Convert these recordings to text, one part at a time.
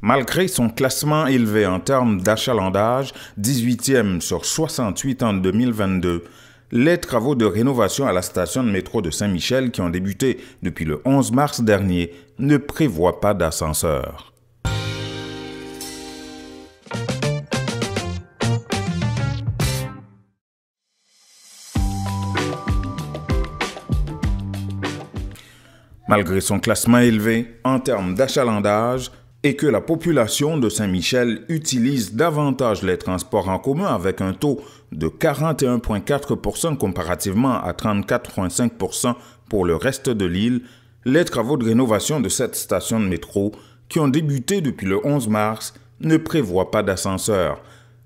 Malgré son classement élevé en termes d'achalandage, 18e sur 68 en 2022, les travaux de rénovation à la station de métro de Saint-Michel, qui ont débuté depuis le 11 mars dernier, ne prévoient pas d'ascenseur. Malgré son classement élevé en termes d'achalandage, et que la population de Saint-Michel utilise davantage les transports en commun avec un taux de 41,4% comparativement à 34,5% pour le reste de l'île, les travaux de rénovation de cette station de métro, qui ont débuté depuis le 11 mars, ne prévoient pas d'ascenseur.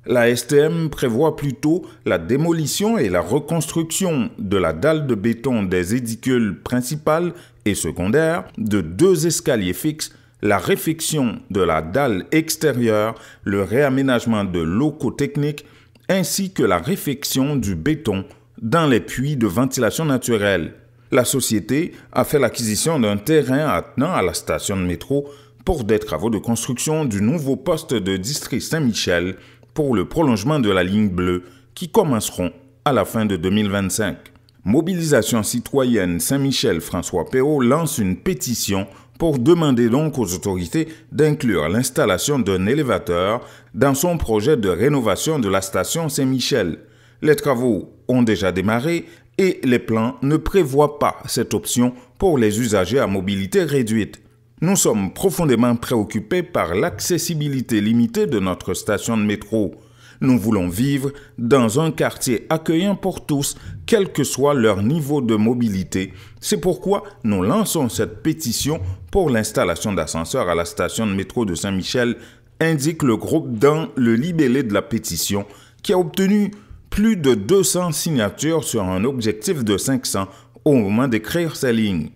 La STM prévoit plutôt la démolition et la reconstruction de la dalle de béton des édicules principales et secondaires, de 2 escaliers fixes, la réfection de la dalle extérieure, le réaménagement de locaux techniques, ainsi que la réfection du béton dans les puits de ventilation naturelle. La société a fait l'acquisition d'un terrain attenant à la station de métro pour des travaux de construction du nouveau poste de district Saint-Michel pour le prolongement de la ligne bleue qui commenceront à la fin de 2025. Mobilisation citoyenne Saint-Michel François Perrault lance une pétition pour demander donc aux autorités d'inclure l'installation d'un élévateur dans son projet de rénovation de la station Saint-Michel. Les travaux ont déjà démarré et les plans ne prévoient pas cette option pour les usagers à mobilité réduite. Nous sommes profondément préoccupés par l'accessibilité limitée de notre station de métro. Nous voulons vivre dans un quartier accueillant pour tous, quel que soit leur niveau de mobilité. C'est pourquoi nous lançons cette pétition pour l'installation d'ascenseurs à la station de métro de Saint-Michel, indique le groupe dans le libellé de la pétition, qui a obtenu plus de 200 signatures sur un objectif de 500 au moment d'écrire ces lignes.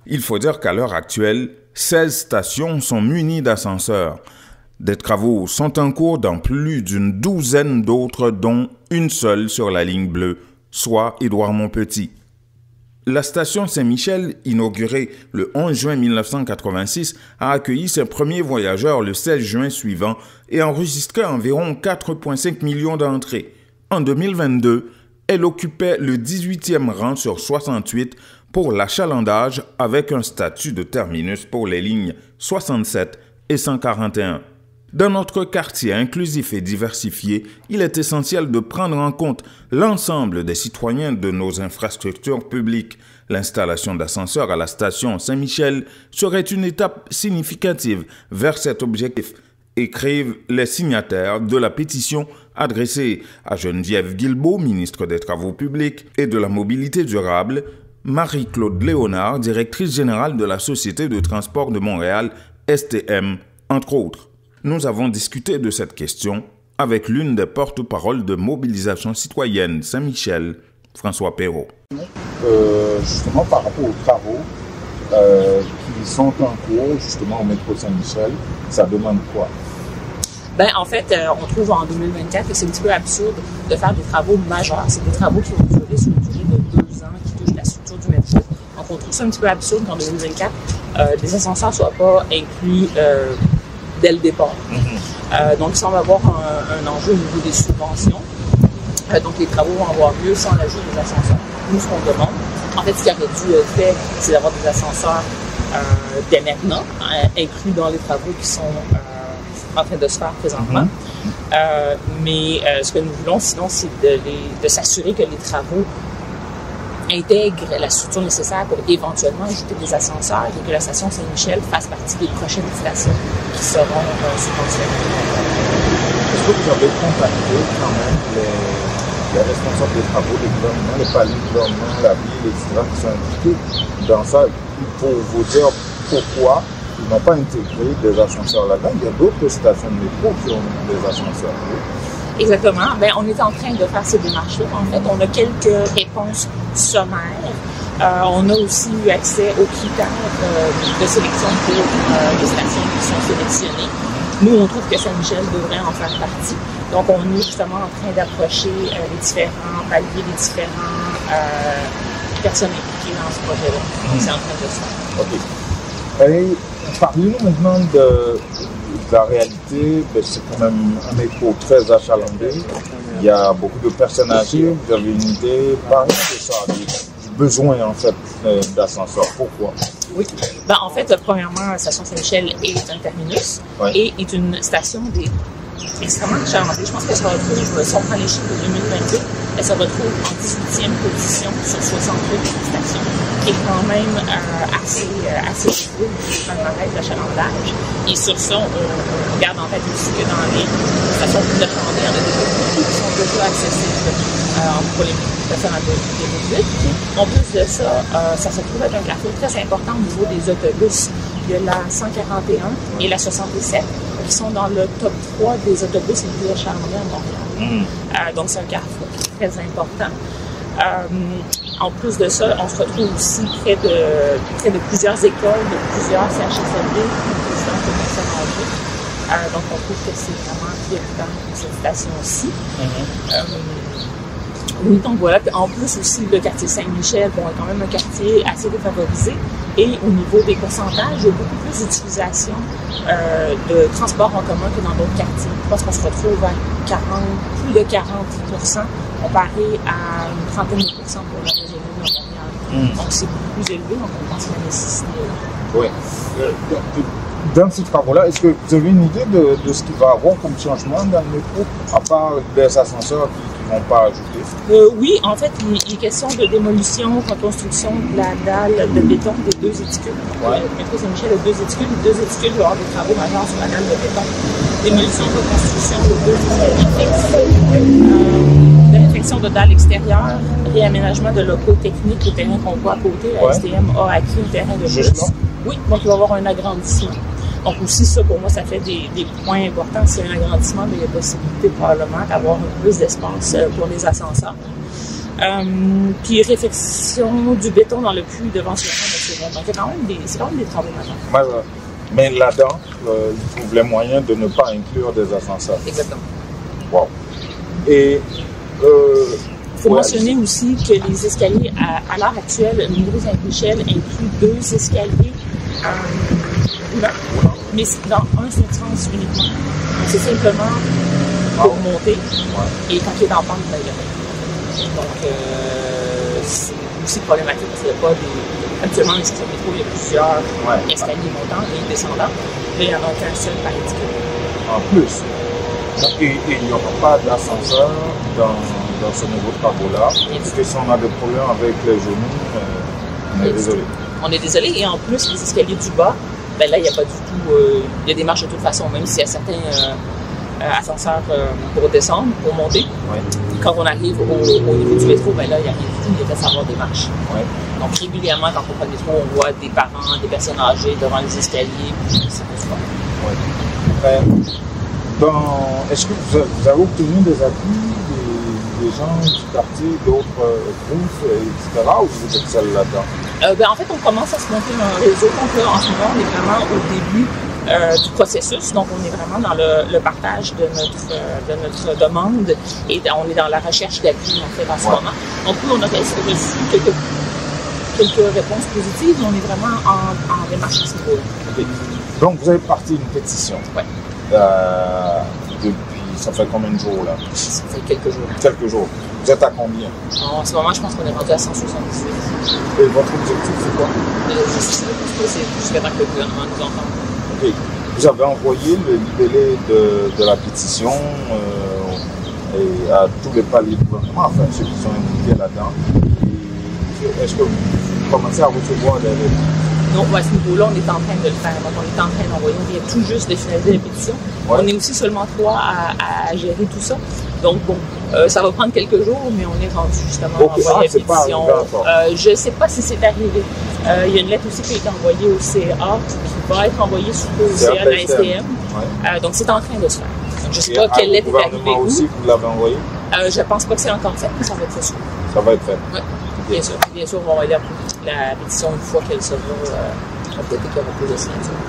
Il faut dire qu'à l'heure actuelle, 16 stations sont munies d'ascenseurs. Des travaux sont en cours dans plus d'une douzaine d'autres, dont une seule sur la ligne bleue, soit Édouard-Montpetit. La station Saint-Michel, inaugurée le 11 juin 1986, a accueilli ses premiers voyageurs le 16 juin suivant et enregistré environ 4,5 millions d'entrées. En 2022, elle occupait le 18e rang sur 68 pour l'achalandage avec un statut de terminus pour les lignes 67 et 141. Dans notre quartier inclusif et diversifié, il est essentiel de prendre en compte l'ensemble des citoyens de nos infrastructures publiques. L'installation d'ascenseurs à la station Saint-Michel serait une étape significative vers cet objectif, écrivent les signataires de la pétition adressée à Geneviève Guilbeault, ministre des Travaux publics et de la Mobilité durable, Marie-Claude Léonard, directrice générale de la Société de transport de Montréal, STM, entre autres. Nous avons discuté de cette question avec l'une des porte-paroles de Mobilisation citoyenne Saint-Michel, François Perrault. Justement par rapport aux travaux qui sont en cours justement au métro Saint-Michel, ça demande quoi? En fait, on trouve en 2024 que c'est un petit peu absurde de faire des travaux majeurs. C'est des travaux qui vont durer sur une durée de 2 ans, qui touchent la structure du métro. Donc on trouve ça un petit peu absurde qu'en 2024, les ascenseurs ne soient pas inclus dès le départ. Donc, il semble avoir un enjeu au niveau des subventions. Donc, les travaux vont avoir lieu sans l'ajout des ascenseurs. Nous, ce qu'on demande, en fait, ce qui aurait dû être fait, c'est d'avoir des ascenseurs dès maintenant, inclus dans les travaux qui sont en train de se faire présentement. Mais ce que nous voulons, sinon, c'est de s'assurer que les travaux intègre la structure nécessaire pour éventuellement ajouter des ascenseurs et que la station Saint-Michel fasse partie des prochaines stations qui seront subventionnées. Est-ce que vous avez contacté quand même les responsables des travaux, les gouvernements, les paliers de gouvernement, la ville, etc., qui sont impliqués dans ça pour vous dire pourquoi ils n'ont pas intégré des ascenseurs là-dedans? Il y a d'autres stations de métro qui ont des ascenseurs. Exactement. On est en train de faire ces démarches-là. En fait, on a quelques réponses sommaires. On a aussi eu accès aux critères de sélection pour les stations qui sont sélectionnées. Nous, on trouve que Saint-Michel devrait en faire partie. Donc, on est justement en train d'approcher les différents paliers, les différents personnes impliquées dans ce projet-là. Donc, c'est en train de se faire. OK. Et parlez-nous maintenant la réalité, ben, c'est quand même un métro très achalandé. Il y a beaucoup de personnes âgées. Vous avez une idée, parlez de ça, du besoin en fait d'ascenseur. Pourquoi? Oui. Ben, en fait, premièrement, la station Saint-Michel est un terminus et est une station extrêmement achalandée. Je pense qu'elle se retrouve, si on prend les chiffres de 2022, elle se retrouve en 18e position sur 68 stations, qui est quand même assez élevé du palmarès d'achalandage. Et sur ça, on garde en tête aussi que dans les stations plus achalandées, il y en a beaucoup qui sont déjà accessibles pour les personnes à mobilité. En plus de ça, ça se trouve être un carrefour très important au niveau des autobus. Il y a la 141 et la 67 qui sont dans le top 3 des autobus les plus achalandés à Montréal. Donc, c'est un carrefour très important. En plus de ça, on se retrouve aussi près de plusieurs écoles, de plusieurs CHSLD, résidences de personnes âgées. Donc, on trouve que c'est vraiment prioritaire pour cette station-ci. Oui, donc voilà. Puis en plus aussi, le quartier Saint-Michel, bon, est quand même un quartier assez défavorisé. Et au niveau des pourcentages, il y a beaucoup plus d'utilisation de transport en commun que dans d'autres quartiers. Je pense qu'on se retrouve à plus de 40% comparé à une trentaine de pourcents pour la région de Montréal. Donc c'est beaucoup plus élevé, donc on pense qu'il y a une nécessité là. Oui. Dans ces travaux-là, est-ce que vous avez une idée de ce qu'il va y avoir comme changement dans le métro, à part des ascenseurs qui ne vont pas ajouter? Oui, en fait, il est question de démolition, reconstruction de la dalle de béton des deux éticules. Le métro Saint-Michel a deux éticules. Les deux éticules vont avoir des travaux majeurs sur la dalle de béton. Démolition, reconstruction de deux éticules. Réfection de dalles extérieures, réaménagement de locaux techniques, le terrain qu'on voit à côté. La STM a acquis un terrain de plus. Oui, donc il va y avoir un agrandissement. Donc aussi, ça, pour moi, ça fait des points importants. S'il y a un agrandissement, mais il y a possibilité probablement d'avoir plus d'espace pour les ascenseurs. Puis réfection du béton dans le puits devant ce terrain. Donc c'est quand même des travaux majeurs. Mais là-dedans, ils trouvent les moyens de ne pas inclure des ascenseurs. Exactement. Wow. Et il faut mentionner aussi que les escaliers, à l'heure actuelle, le métro Saint-Michel inclut 2 escaliers mais dans un seul sens uniquement. Donc, c'est simplement pour monter et quand il est en pente, il y a. Donc, c'est aussi problématique parce qu'il n'y a pas des. Habituellement, les stations de métro, il y a plusieurs escaliers montants et descendants, mais il n'y en a qu'un seul par étiquette. En plus. Et il n'y aura pas d'ascenseur dans ce nouveau travaux-là. Parce que si on a des problèmes avec les genoux, on est désolé. On est désolé. Et en plus, les escaliers du bas, ben là, il n'y a pas du tout. Il y a des marches de toute façon, même s'il y a certains ascenseurs pour descendre, pour monter. Quand on arrive au niveau du métro, ben là, il n'y a rien du tout. Il y a savoir des marches. Donc, régulièrement, quand on prend le métro, on voit des parents, des personnes âgées devant les escaliers. Ça peut se faire. Est-ce que vous avez obtenu des appuis des gens du quartier, d'autres groupes, etc., ou vous êtes seul là-dedans? En fait, on commence à se monter un réseau. Donc là, en ce moment, on est vraiment au début du processus. Donc, on est vraiment dans le partage de notre demande et on est dans la recherche d'appui, en fait, en ce moment. Donc, oui, on a reçu quelques réponses positives, mais on est vraiment en démarche à ce niveau-là. Donc, vous avez parti une pétition. Oui. Depuis, ça fait combien de jours, là? Ça fait quelques jours. Quelques jours. Vous êtes à combien? En ce moment, je pense qu'on est rendu à 178. Et votre objectif, c'est quoi? Je sais pas, c'est jusqu'à temps que le gouvernement nous entende. OK. Vous avez envoyé le libellé de la pétition et à tous les paliers du gouvernement, enfin, ceux qui sont indiqués là-dedans. Est-ce que vous commencez à recevoir des réponses? Donc, à ce niveau-là, on est en train de le faire. Donc, on est en train d'envoyer. On vient tout juste de finaliser la pétition. On est aussi seulement 3 à gérer tout ça. Donc, bon, ça va prendre quelques jours, mais on est rendu justement à envoyer la pétition. Je ne sais pas si c'est arrivé. Il y a une lettre aussi qui a été envoyée au CA, qui va être envoyée sur le CA de la STM. Donc, c'est en train de se faire. Donc, je ne sais pas quelle lettre est arrivée où. Aussi, vous l'avez envoyé? Je ne pense pas que c'est encore fait, mais ça va être fait sûr. Ça va être fait? Oui. Bien sûr, on va envoyer la pétition une fois qu'elle sera complétée, qu'il y aura plus de signatures.